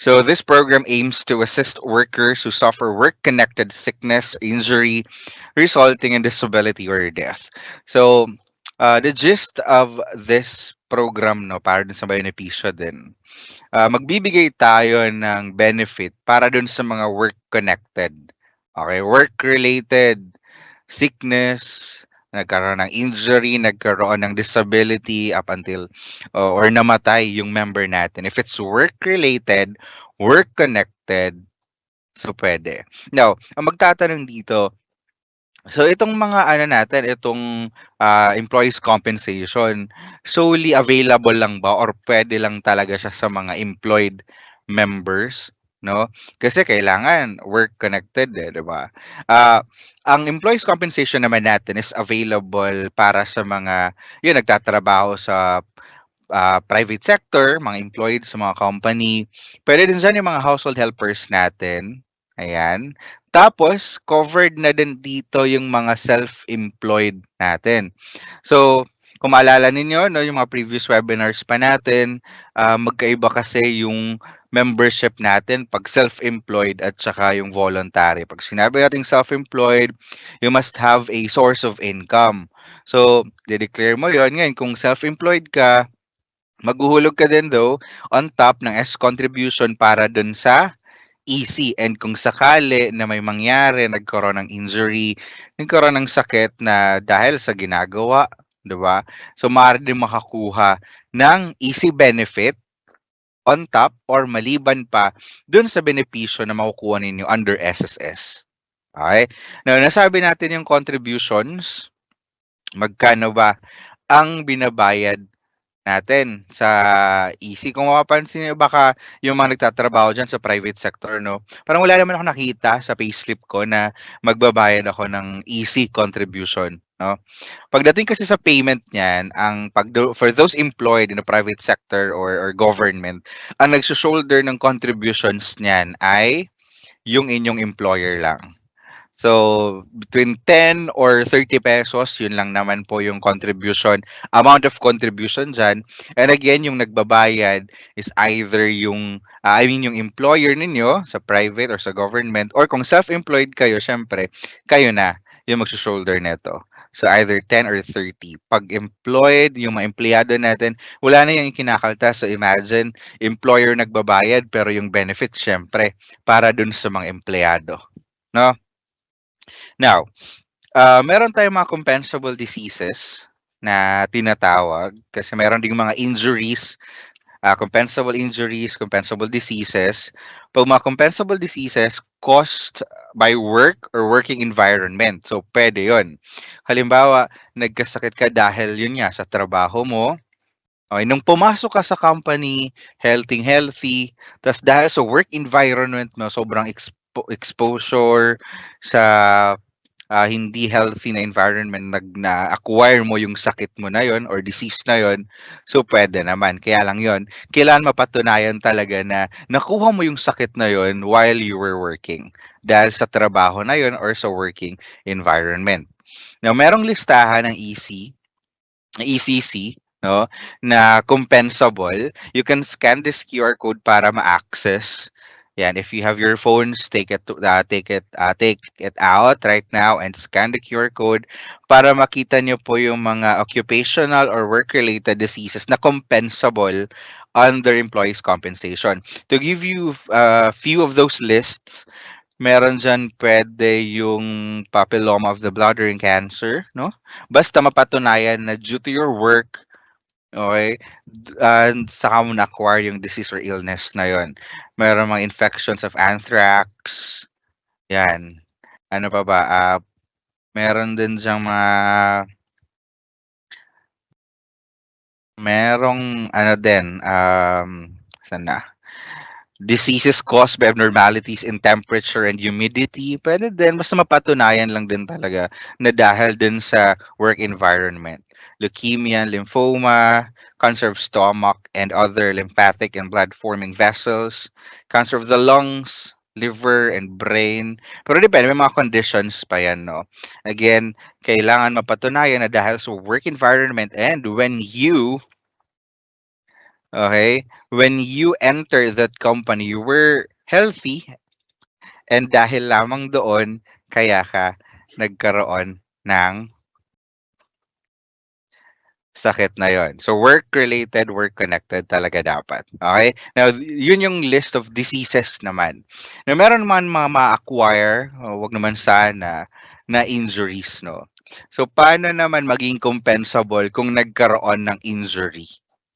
So this program aims to assist workers who suffer work-connected sickness, injury, resulting in disability or death. So the gist of this program, no, para dun sa benepisyo din, magbibigay tayo ng benefit para dun sa mga work-connected. Okay, work-related sickness, nagkaroon ng injury, nagkaroon ng disability up until or namatay yung member natin. If it's work-related, work-connected, so pwede. Now, ang magtatanong dito, so itong mga ano natin, itong employees compensation, solely available lang ba or pwede lang talaga siya sa mga employed members, no? Kasi kailangan work connected eh, 'di ba? Ah, ang employees compensation naman natin is available para sa mga yun nagtatrabaho sa private sector, mga employed sa mga company. Pwede din dyan yung mga household helpers natin. Ayan. Tapos, covered na din dito yung mga self-employed natin. So, kung maalala ninyo, no, yung mga previous webinars pa natin, magkaiba kasi yung membership natin pag self-employed at saka yung voluntary. Pag sinabi natin self-employed, you must have a source of income. So, de-declare mo yon. Ngayon, kung self-employed ka, maghuhulog ka din daw on top ng S contribution para dun sa EC. And kung sakali na may mangyari, nagkaroon ng injury, nagkaroon ng sakit na dahil sa ginagawa, 'di ba? So maaari din makakuha ng EC benefit on top or maliban pa dun sa benepisyo na makukuha ninyo under SSS. Okay? Now, nasabi natin yung contributions, magkano ba ang binabayad natin sa EC. Kung mapapansin niyo baka yung mga nagtatrabaho diyan sa private sector 'no, parang wala naman ako nakita sa payslip ko na magbabayad ako ng EC contribution 'no. Pagdating kasi sa payment niyan, ang for those employed in the private sector or government, ang nagso-shoulder ng contributions niyan ay yung inyong employer lang. So, between 10 or 30 pesos, yun lang naman po yung contribution, amount of contribution dyan. And again, yung nagbabayad is either yung, yung employer ninyo sa private or sa government, or kung self-employed kayo, syempre, kayo na yung magsushoulder neto. So, either 10 or 30. Pag employed, yung mga empleyado natin, wala na yung kinakalta. So, imagine, employer nagbabayad, pero yung benefits, syempre, para dun sa mga empleyado. No? Now, meron tayong mga compensable diseases na tinatawag kasi meron ding mga injuries, compensable diseases. Pag mga compensable diseases caused by work or working environment. So, pwede yon. Halimbawa, nagkasakit ka dahil yun nga sa trabaho mo. Okay, nung pumasok ka sa company, healthy, tas dahil sa work environment mo, sobrang exposure sa hindi healthy na environment, na-acquire mo yung sakit mo na yon or disease na yon, so pwede naman. Kaya lang yon, kailangan mapatunayan talaga na nakuha mo yung sakit na yon while you were working dahil sa trabaho na yon or sa working environment. Now, merong listahan ng ECC, no, na compensable. You can scan this QR code para ma-access. Yan, if you have your phones, take it out right now and scan the QR code para makita nyo po yung mga occupational or work-related diseases na compensable under employees compensation. To give you a few of those lists, meron diyan pwede yung papilloma of the bladder and cancer, no? Basta mapatunayan na due to your work, okay, saka mo na-acquire yung disease or illness na yon. Meron mga infections of anthrax, yan. Ano pa ba? Meron din diyang mga, merong ano din, saan na? Diseases caused by abnormalities in temperature and humidity. Pwede din, basta mapatunayan lang din talaga na dahil din sa work environment. Leukemia, lymphoma, cancer of stomach and other lymphatic and blood-forming vessels, cancer of the lungs, liver, and brain. Pero depende, may mga conditions pa yan, no? Again, kailangan mapatunayan na dahil sa work environment and when you Okay? When you enter that company, you were healthy and dahil lamang doon, kaya ka nagkaroon ng sakit na yon. So work-related, work-connected talaga dapat. Okay? Now, yun yung list of diseases naman. Na meron man mga ma-acquire, wag naman sana, na injuries, no? So paano naman maging compensable kung nagkaroon ng injury?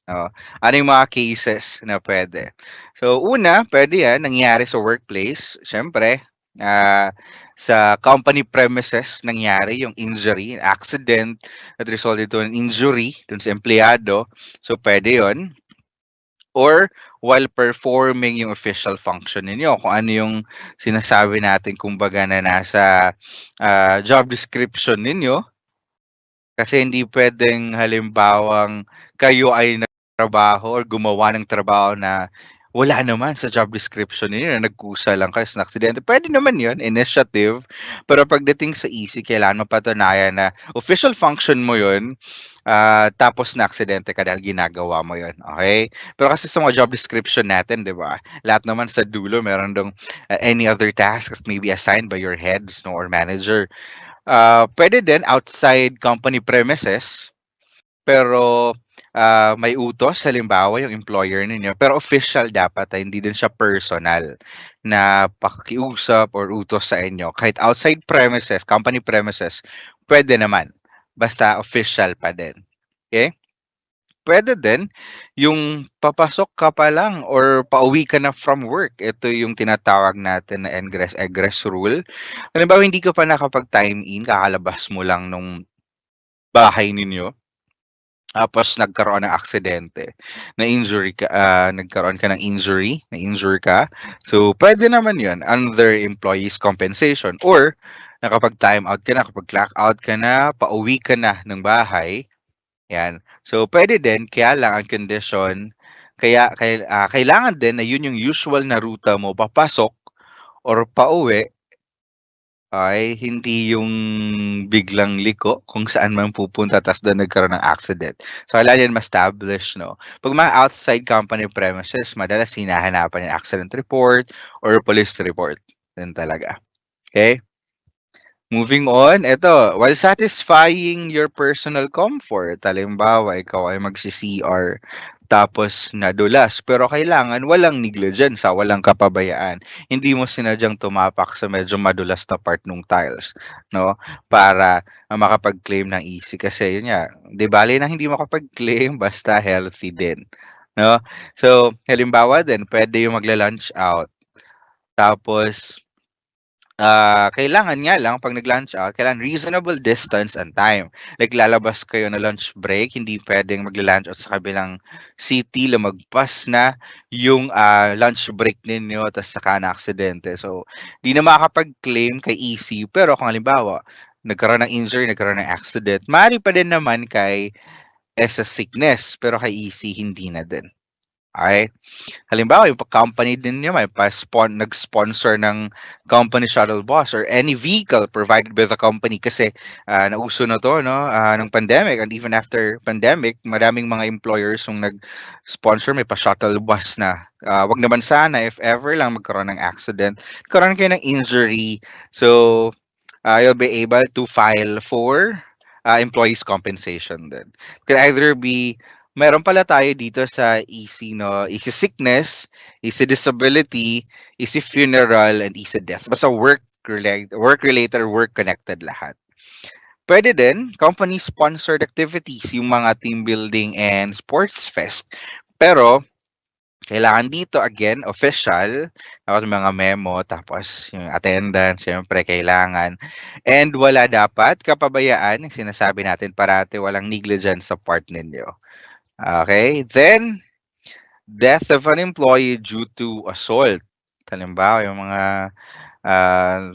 No? Ano yung mga cases na pwede? So una, pwede yan, nangyari sa workplace. Siyempre, ah, sa company premises nangyari yung injury, accident, that resulted to an injury dun sa empleyado. So, pwede yon. Or while performing yung official function ninyo, kung ano yung sinasabi natin kumbaga na nasa job description ninyo, kasi hindi puwedeng halimbawang kayo ay nagtrabaho or gumawa ng trabaho na wala naman sa job description ninyo na nagkusa lang kayo sa aksidente. Puwede naman 'yun, initiative. Pero pagdating sa EC kailangan mapatunayan na official function mo 'yun, tapos naaksidente ka dahil ginagawa mo 'yun, okey? Pero kasi sa mga job description natin 'di ba, lahat naman sa dulo meron dong, any other tasks maybe assigned by your heads 'no or manager. Puwede din outside company premises, pero, may utos halimbawa yung employer ninyo, pero official dapat, hindi din siya personal na pakiusap or utos sa inyo. Kahit outside premises, company premises, puwede naman, basta official pa din, okey? Puwede din yung papasok ka pa lang or pauwi ka na from work, ito yung tinatawag natin na ingress-egress rule. Halimbawa, hindi ka pa nakapag-time in, kakalabas mo lang nung bahay ninyo, tapos nagkaroon ng aksidente, na-injury ka, nagkaroon ka ng injury, na-injure ka. So, puwede naman 'yun under employees compensation or nakapag-time out ka na, nakapag-clock out ka na, pauwi ka na ng bahay, 'yan. So, puwede din, kaya lang ang kondisyon, kailangan din na 'yun yung usual na ruta mo papasok or pauwi. Ay, hindi yung biglang liko kung saan man pupunta ta's dun nagkaroon ng accident. So, kailangan yan ma-establish 'no. 'Pag mga outside company premises madalas hinahanapan yung accident report or police report, yun talaga, okey? Moving on, eto, while satisfying your personal comfort, halimbawa ikaw ay magsi-CR tapos nadulas, pero kailangan walang negligence, walang kapabayaan. Hindi mo sinadyang tumapak sa medyo madulas na part nung tiles, 'no, para, makapag-claim ng easy kasi yun nga, 'di bale na hindi makapag-claim basta healthy din, 'no? So, halimbawa din puwede yung magla-lunch out tapos kailangan nga lang 'pag nag-lunch out, kailangan reasonable distance and time. Like lalabas kayo na lunch break, hindi puwedeng magla-lunch out sa kabilang city, lumagpas na yung, lunch break ninyo ta's saka naaksidente. So, 'di na makakapag-claim kay EC, pero kung halimbawa, nagkaroon ng injury, nagkaroon ng accident, maaari pa din naman kay sa sickness, pero kay EC hindi na din, okey? Halimbawa, yung company din niyo may nag-sponsor ng company shuttle bus or any vehicle provided by the company kasi, nauso na 'to 'no, nung pandemic and even after pandemic maraming mga employers yung nag-sponsor, may pa-shuttle bus na. 'Wag naman sana if ever lang magkaroon ng accident, nagkaroon kayo ng injury, so you'll be able to file for employees compensation din. Could either be meron pala tayo dito sa EC 'no, easy sickness, easy disability, easy funeral, and easy death. Basta work-related or work-connected lahat. Puwede din company-sponsored activities, yung mga team building and sports fest. Pero kailangan dito again official, tapos mga memo, tapos yung attendance siyempre kailangan. And wala dapat kapabayaan, yung sinasabi natin parati walang negligence sa part ninyo. Okay, then death of an employee due to assault. Halimbawa, yung mga ah,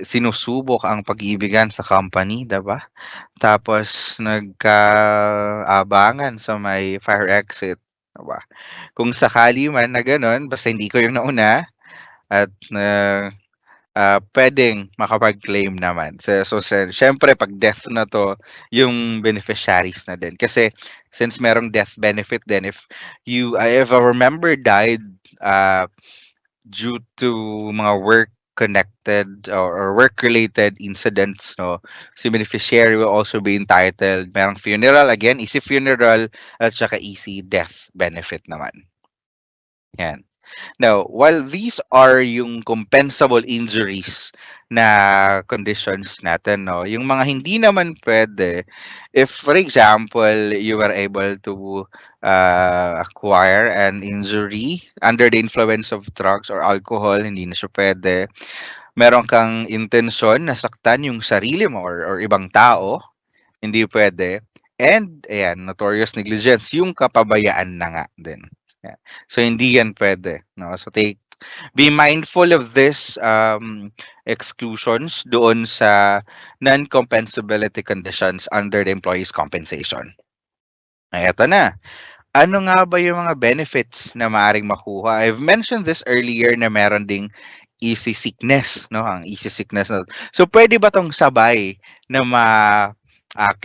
sinusubok ang pag-iibigan sa company, 'di ba? Tapos nagkaabangan sa may fire exit, 'di ba? Kung sakali man na gano'n, basta hindi ko yung nauna at puwedeng makapag-claim naman. Siyempre 'pag death na 'to, yung beneficiaries na din. Kasi since merong death benefit din, if a member died, uh, due to mga work-connected or work-related incidents, 'no, si beneficiary will also be entitled. Merong funeral, again, easy funeral at saka easy death benefit naman, 'yan. Now, while these are yung compensable injuries na conditions natin, no, yung mga hindi naman pwede, if for example, you were able to acquire an injury under the influence of drugs or alcohol, hindi na siya pwede. Meron kang intensyon na saktan yung sarili mo or ibang tao, hindi pwede. And ayan, notorious negligence, yung kapabayaan na nga din. Yeah. So hindi yan pwede, no? So be mindful of this exclusions doon sa non-compensability conditions under the employee's compensation. Ay, eto na. Ano nga ba yung mga benefits na maaring makuha? I've mentioned this earlier na meron ding easy sickness, no? Ang easy sickness na. So pwede ba tong sabay na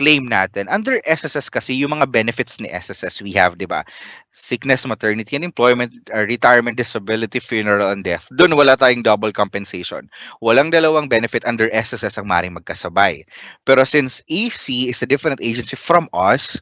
claim natin? Under SSS kasi yung mga benefits ni SSS we have, 'di ba? Sickness, maternity and employment, retirement, disability, funeral and death. Doon wala tayong double compensation. Walang dalawang benefit under SSS ang maring magkasabay. Pero since EC is a different agency from us,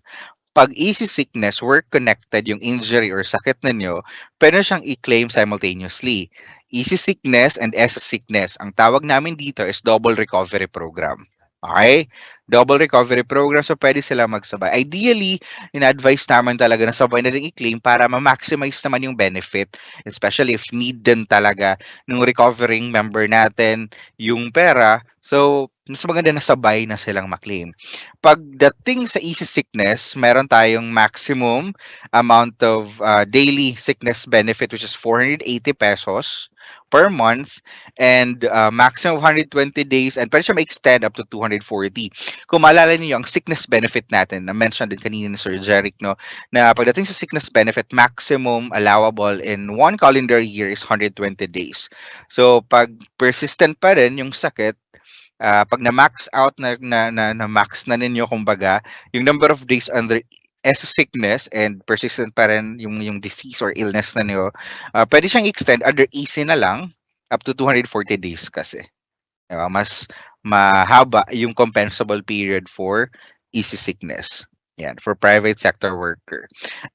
'pag easy sickness, work-connected yung injury or sakit ninyo, puwede siyang i-claim simultaneously. Easy sickness and SS sickness, ang tawag namin dito is double recovery program. Okay? Double recovery program, so puwede sila magsabay. Ideally, ina-advise naman talaga na sabay na din i-claim para ma-maximize naman yung benefit, especially if need din talaga nung recovering member natin yung pera. So, mas maganda na sabay na silang ma-claim. Pagdating sa easy sickness, meron tayong maximum amount of daily sickness benefit, which is 480 pesos per month, and maximum of 120 days, and pwede siya ma-extend up to 240. Kung maalala niyo ang sickness benefit natin, na-mention din kanina ni Sir Jeric, no, na pagdating sa sickness benefit, maximum allowable in one calendar year is 120 days. So, pag persistent pa rin yung sakit, pag na-max out na max na ninyo kumbaga, yung number of days under as sickness and persistent pa rin yung disease or illness na niyo, pwede siyang extend under easy na lang up to 240 days kasi. Diba? Mas mahaba yung compensable period for easy sickness. Yan, for private sector worker.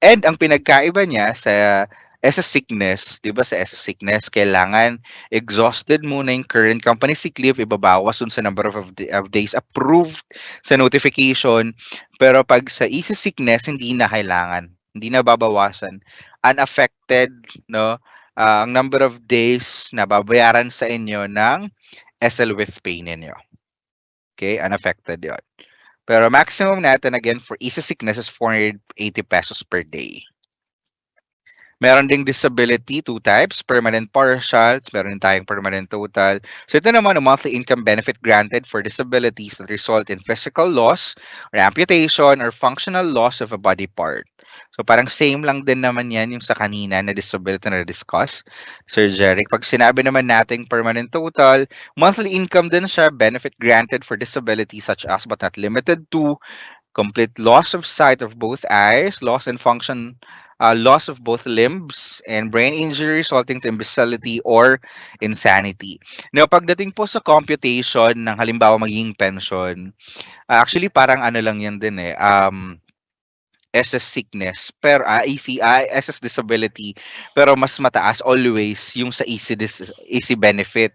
And ang pinagkaiba niya sa sickness, 'di ba sa sickness, kailangan exhausted muna yung current company sick leave, ibabawas dun sa number of days approved sa notification. Pero pag sa easy sickness, hindi na kailangan, hindi na babawasan. Unaffected, no? Ang number of days na babayaran sa inyo ng SL with pay ninyo. Okay, unaffected yon. Pero maximum natin again for easy sickness is 480 pesos per day. Meron ding disability, two types, permanent partial, meron din tayong permanent total. So ito naman, a monthly income benefit granted for disabilities that result in physical loss or amputation or functional loss of a body part. So parang same lang din naman yan yung sa kanina na disability na discuss, Sir Jeric. Pag sinabi naman nating permanent total, monthly income din siya, benefit granted for disabilities such as but not limited to complete loss of sight of both eyes, loss in function, loss of both limbs, and brain injury resulting to imbecility or insanity. Now, pagdating po sa computation ng halimbawa magiging pension, actually parang ano lang yan din eh, SS sickness, pero SS disability, pero mas mataas always yung sa easy benefit.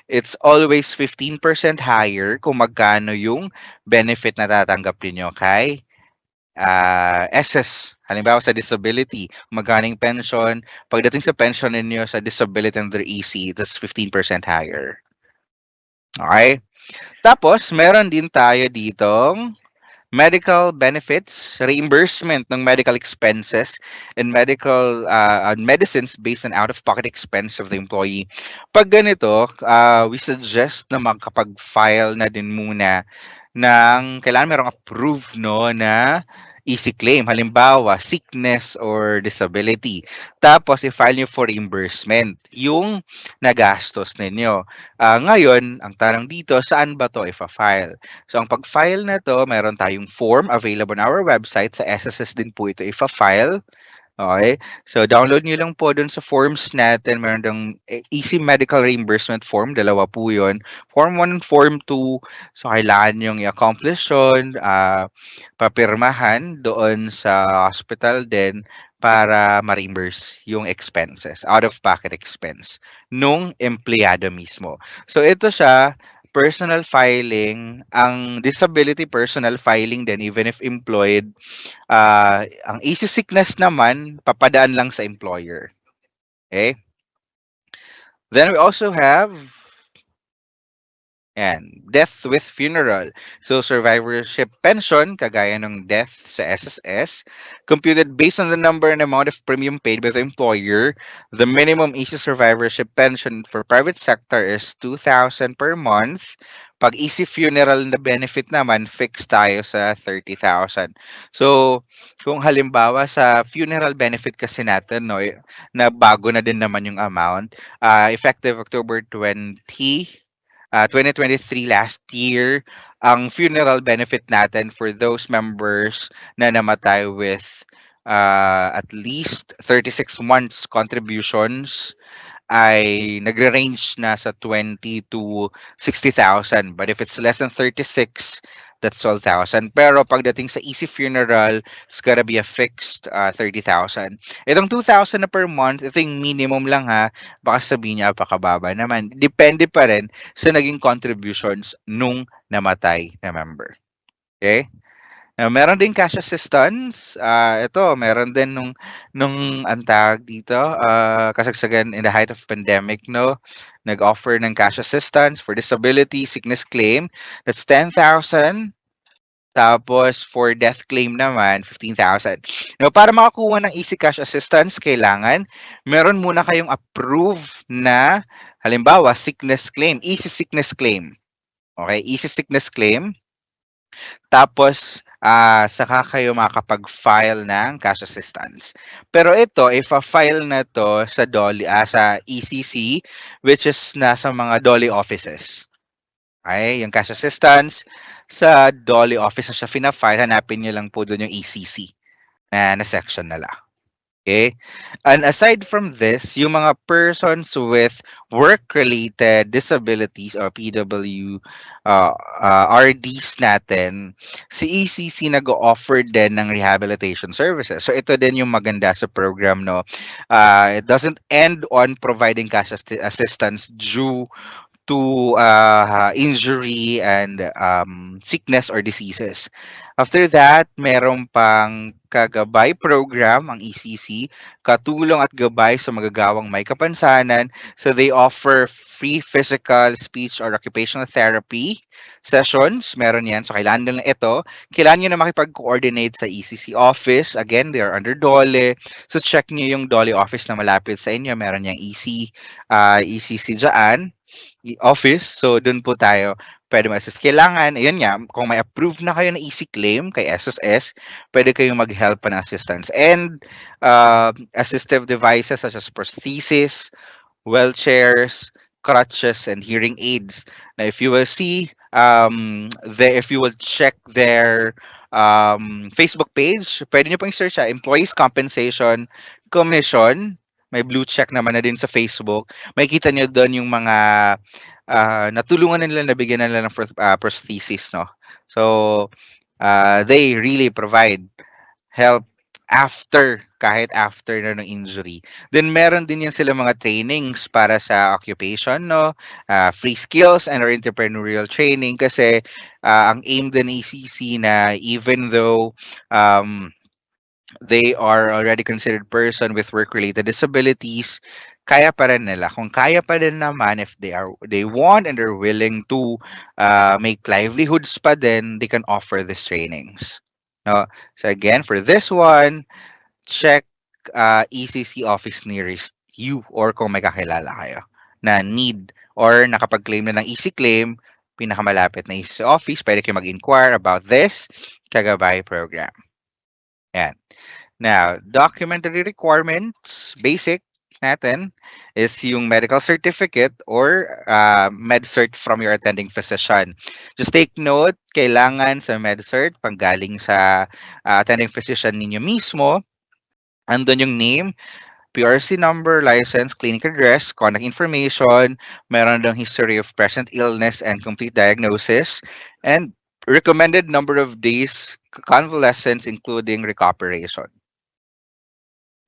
It's always 15% higher kung magkano yung benefit na tatanggap niyo kay SS. Halimbawa sa disability, magkano yung pension, pagdating sa pension ninyo sa disability under easy, that's 15% higher. Okay? Tapos, meron din tayo ditong medical benefits, reimbursement ng medical expenses, and medicines based on out-of-pocket expense of the employee. Pag ganito, we suggest na magkapag-file na din muna ng kailangan merong approved, no, na easy claim. Halimbawa, sickness or disability. Tapos, i-file nyo for reimbursement yung nagastos ninyo. Ngayon, ang tanong dito, saan ba to ifa-file? So, ang pag-file na to, meron tayong form available on our website. Sa SSS din po ito ifa-file. Okay? So, download nyo lang po dun sa forms natin. Meron dong easy medical reimbursement form. Dalawa po yun. Form 1 and Form 2. So, kailangan nyo i-accomplish yun. Papirmahan doon sa hospital din para ma-reimburse yung expenses, out-of-pocket expense, nung empleyado mismo. So, ito siya, personal filing, ang disability personal filing din, even if employed. Ang easy sickness naman, papadaan lang sa employer. Okay? Then we also have death with funeral. So survivorship pension, kagaya ng death sa SSS, computed based on the number and amount of premium paid by the employer. The minimum easy survivorship pension for private sector is 2,000 per month. Pag easy funeral na benefit naman, fixed tayo sa 30,000. So, kung halimbawa sa funeral benefit kasi natin, no, na bago na din naman yung amount, effective October 2023 last year, ang funeral benefit natin for those members na namatay with at least 36 months contributions ay nagre-range na sa 20 to 60,000. But if it's less than 36, that's 12,000. Pero pagdating sa easy funeral, it's gotta be a fixed 30,000. Itong 2,000 na per month, ito yung minimum lang ha. Baka sabihin niya, apakababa naman. Depende pa rin sa naging contributions nung namatay na member. Okay? Meron din cash assistance. Ito, meron din nung ang tawag dito, kasagsagan in the height of pandemic, no? Nag-offer ng cash assistance for disability, sickness claim. That's 10,000. Tapos for death claim naman, 15,000. No, para makakuha ng easy cash assistance, kailangan meron muna kayong approve na halimbawa sickness claim, easy sickness claim. Okay, easy sickness claim. Tapos, saka kayo makakapag-file ng cash assistance. Pero ito, if a file na to sa sa ECC, which is nasa mga DOLE offices. Okay, yung cash assistance sa DOLE office na siya fina-file, hanapin niyo lang po doon yung ECC na section nila. Okay? And aside from this, yung mga persons with work-related disabilities or RDs natin, si ECC nag-offer din ng rehabilitation services. So ito din yung maganda sa program, no? It doesn't end on providing cash assistance due to injury and sickness or diseases. After that, meron pang kagabay program ang ECC, katulong at gabay sa magagawang may kapansanan. So they offer free physical, speech, or occupational therapy sessions. Meron yan. So kailangan nyo lang ito. Kailangan nyo na makipag-coordinate sa ECC office. Again, they are under DOLE. So check nyo yung DOLE office na malapit sa inyo. Meron yung ECC dyan office. So, dun po tayo pwede ma-assist. Kailangan, ayun nga, kung may approve na kayo na easy claim kay SSS, pwede kayong mag-help pa ng assistance. And assistive devices such as prosthesis, wheelchairs, crutches, and hearing aids. Now, if you will see, if you will check their Facebook page, pwede nyo pong search Employees Compensation Commission. May blue check naman na din sa Facebook. Makikita nyo doon yung mga natulungan nila, nabigyan nila ng prosthesis, no? So, they really provide help kahit after na ng injury. Then meron din yan sila mga trainings para sa occupation, no? Free skills and or entrepreneurial training kasi ang aim din ng ECC na even though they are already considered person with work-related disabilities, kaya pa rin nila. Kung kaya pa rin naman, if they want and are willing to make livelihoods pa din, they can offer these trainings. No? So again, for this one, check ECC office nearest you or kung may kakilala kayo na need or nakapag-claim na ng easy claim, pinakamalapit na ECC office, pwede kayo mag-inquire about this Kagabay program. Yan. Now, documentary requirements, basic natin, is yung medical certificate or med-cert from your attending physician. Just take note, kailangan sa med-cert, panggaling sa attending physician ninyo mismo, andun yung name, PRC number, license, clinic address, contact information, meron ng history of present illness and complete diagnosis, and recommended number of days convalescence including recuperation.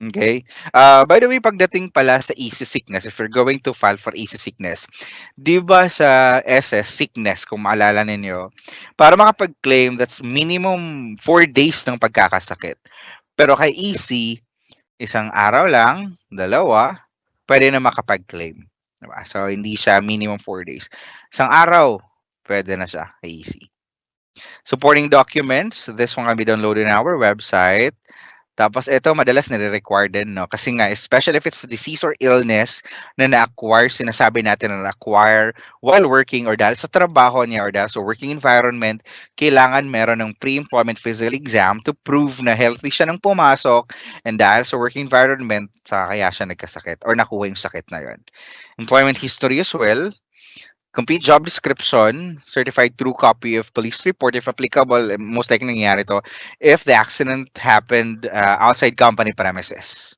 Okay. By the way, pagdating pala sa easy sickness, if you're going to file for easy sickness, di ba sa SS sickness, kung maalala ninyo, para makapag-claim, that's minimum 4 days ng pagkakasakit. Pero kay easy, isang araw lang, dalawa, pwede na makapag-claim. Diba? So, hindi siya minimum 4 days. Isang araw, pwede na siya kay easy. Supporting documents, this one can be downloaded in our website. Tapos ito madalas nire-require din, no? Kasi nga, especially if it's a disease or illness na na-acquire, sinasabi natin na na-acquire while working or dahil sa trabaho niya or dahil sa working environment, kailangan meron ng pre-employment physical exam to prove na healthy siya nang pumasok and dahil sa working environment, sa kaya siya nagkasakit or nakuha yung sakit na yon. Employment history as well, complete job description, certified true copy of police report if applicable, most likely nangyayari to if the accident happened outside company premises.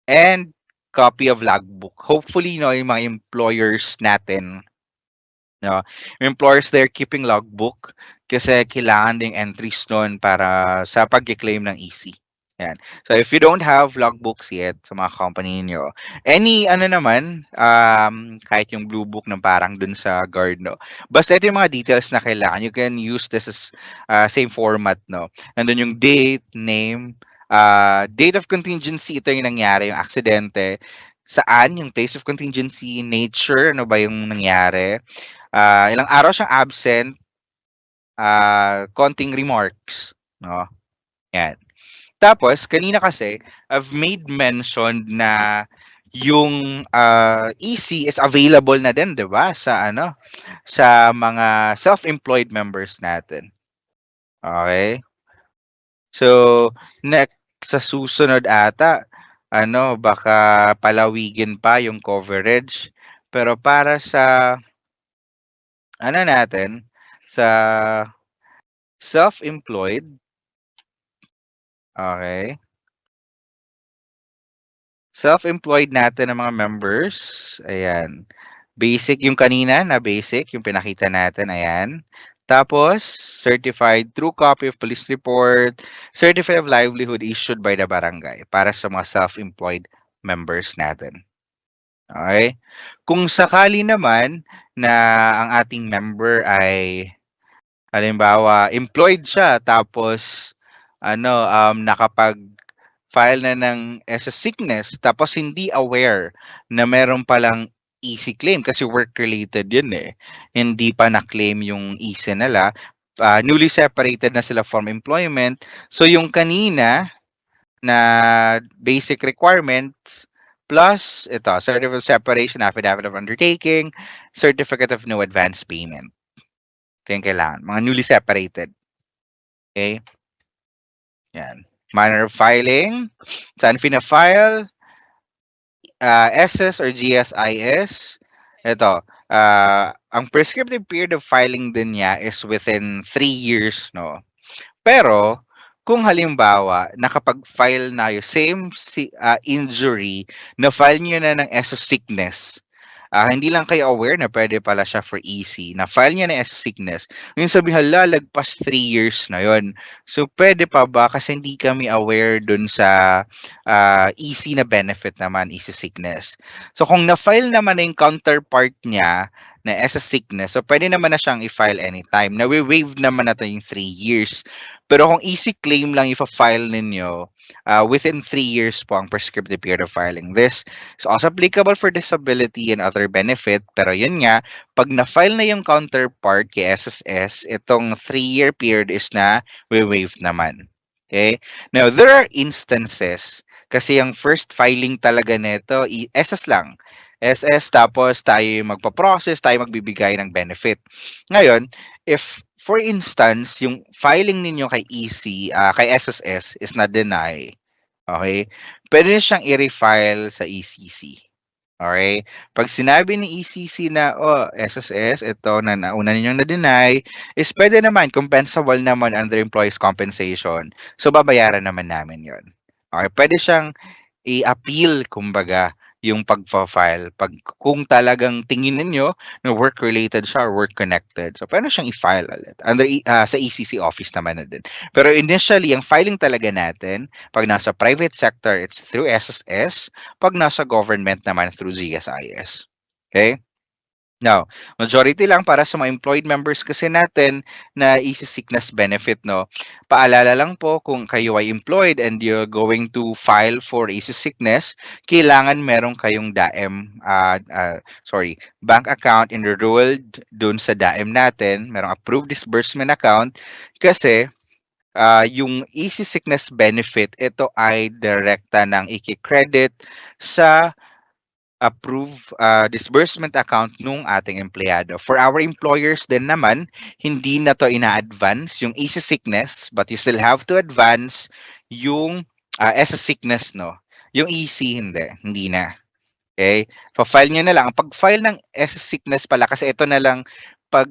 And copy of logbook. Hopefully, no, yung mga employers natin, no, yung employers they're keeping logbook kasi kailangan ding entries doon para sa pag-claim ng EC. Yan. So if you don't have logbooks yet sa mga company niyo, any ano naman, kahit yung blue book na parang dun sa guard, no. Basta ito yung mga details na kailangan. You can use this as same format, no. Nandun yung date, name, date of contingency, ito yung nangyari, yung aksidente. Saan, yung place of contingency, nature, ano ba yung nangyari. Ilang araw siyang absent, konting remarks, no. Yan. Tapos, kanina kasi, I've made mention na yung EC is available na din, 'di ba? Sa ano, sa mga self-employed members natin. Okay? So, next sa susunod ata, ano, baka palawigin pa yung coverage. Pero para sa ano natin, sa self-employed, okay? Self-employed natin ng mga members, ayan. Basic yung kanina na basic, yung pinakita natin, ayan. Tapos, certified true copy of police report, certificate of livelihood issued by the barangay para sa mga self-employed members natin. Okay? Kung sakali naman na ang ating member ay halimbawa employed siya tapos ano nakapag-file na ng as a sickness tapos hindi aware na meron palang easy claim kasi work related yun eh. Hindi pa na-claim yung easy nila. Newly separated na sila from employment. So yung kanina na basic requirements plus ito, certificate of separation, affidavit of undertaking, certificate of no advance payment. Ito yung kailangan. Mga newly separated. Okay? Yan. Manner of filing. Saan fina-file? SS or GSIS. Ito. Ang prescriptive period of filing din niya is within 3 years, no? Pero, kung halimbawa, nakapag-file na yung same injury, na-file nyo na ng SS sickness, hindi lang kayo aware na pwede pala siya for EC. Na-file niya na as sickness. Yung sabi, hala, lagpas 3 years na yon. So, pwede pa ba? Kasi hindi kami aware dun sa EC na benefit naman, EC sickness. So, kung na-file naman na yung counterpart niya na as a sickness, so pwede naman na siyang i-file anytime. Nawi-waive naman na yung 3 years. Pero kung EC claim lang i-file ninyo, within 3 years po ang prescriptive period of filing. This is also applicable for disability and other benefit. Pero yun nga, pag na-file na yung counterpart kay SSS, itong 3-year period is na waive naman. Okay? Now, there are instances kasi yung first filing talaga nito, SS lang. SS tapos tayo yung magpa-process, tayo magbibigay ng benefit. Ngayon, if for instance, yung filing ninyo kay kay SSS is na-deny, okay? Pwede niyo siyang i-refile sa ECC. Okay? Pag sinabi ni ECC na, oh, SSS, ito na nauna ninyong na-deny, is pwede naman, compensable naman under employees compensation. So, babayaran naman namin yon. Okay? Pwede siyang i-appeal kumbaga yung pagfa-file pag kung talagang tingin ninyo na work related siya or work connected. So pwede siyang i-file ulit under sa ECC office naman na din. Pero initially, ang filing talaga natin pag nasa private sector, it's through SSS. Pag nasa government naman through GSIS. Okay? Now, majority lang para sa mga employed members kasi natin na easy sickness benefit, no? Paalala lang po kung kayo ay employed and you're going to file for easy sickness, kailangan meron kayong bank account enrolled dun sa DAEM natin, merong approved disbursement account kasi yung easy sickness benefit, ito ay direkta ng iki-credit sa approve disbursement account nung ating empleyado. For our employers din naman, hindi na to ina-advance yung easy sickness, but you still have to advance yung as a sickness, no? Yung easy, hindi na. Okay? Pa-file nyo na lang. Ang pag-file ng as a sickness pala, kasi ito na lang pag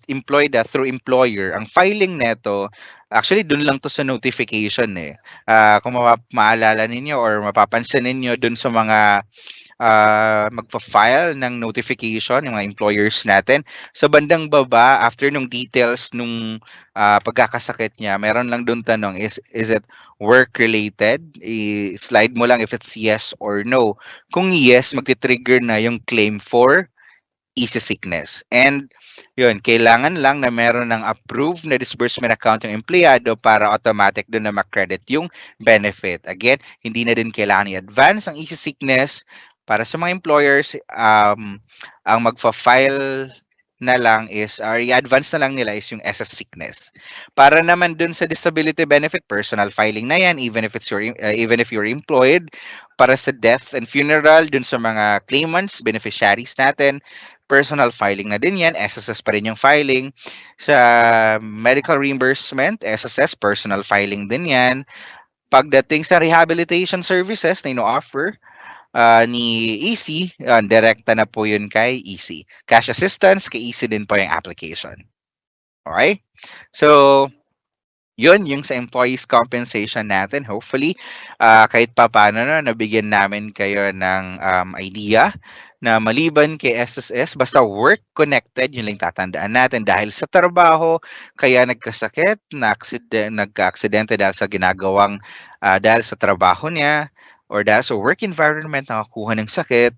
employed through employer, ang filing neto, actually dun lang to sa notification eh. Kung maalala ninyo or mapapansin ninyo dun sa mga magfa-file ng notification yung mga employers natin. Sa bandang baba, after nung details nung pagkakasakit niya, meron lang doon tanong, is it work-related? I-slide mo lang if it's yes or no. Kung yes, magti-trigger na yung claim for easy sickness. And yun, kailangan lang na meron ng approved na disbursement account yung empleyado para automatic doon na makredit yung benefit. Again, hindi na din kailangan i-advance ang easy sickness. Para sa mga employers, ang magfa-file na lang is, or i-advance na lang nila is yung SS sickness. Para naman dun sa disability benefit, personal filing na yan, even if you're employed. Para sa death and funeral, dun sa mga claimants, beneficiaries natin, personal filing na din yan, SSS pa rin yung filing. Sa medical reimbursement, SSS, personal filing din yan. Pagdating sa rehabilitation services na ino-offer, ni EC, direkta na po yun kay EC. Cash assistance, kay EC din po yung application. Okay? So, yun yung sa employees compensation natin. Hopefully, kahit pa paano na nabigyan namin kayo ng idea na maliban kay SSS, basta work connected, yun lang tatandaan natin dahil sa trabaho, kaya nagkasakit, nagka-aksidente dahil sa ginagawang, dahil sa trabaho niya, or dahil sa work environment nakakuha ng sakit,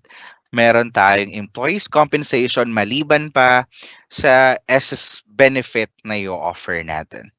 meron tayong employees compensation maliban pa sa SS benefit na i-offer natin.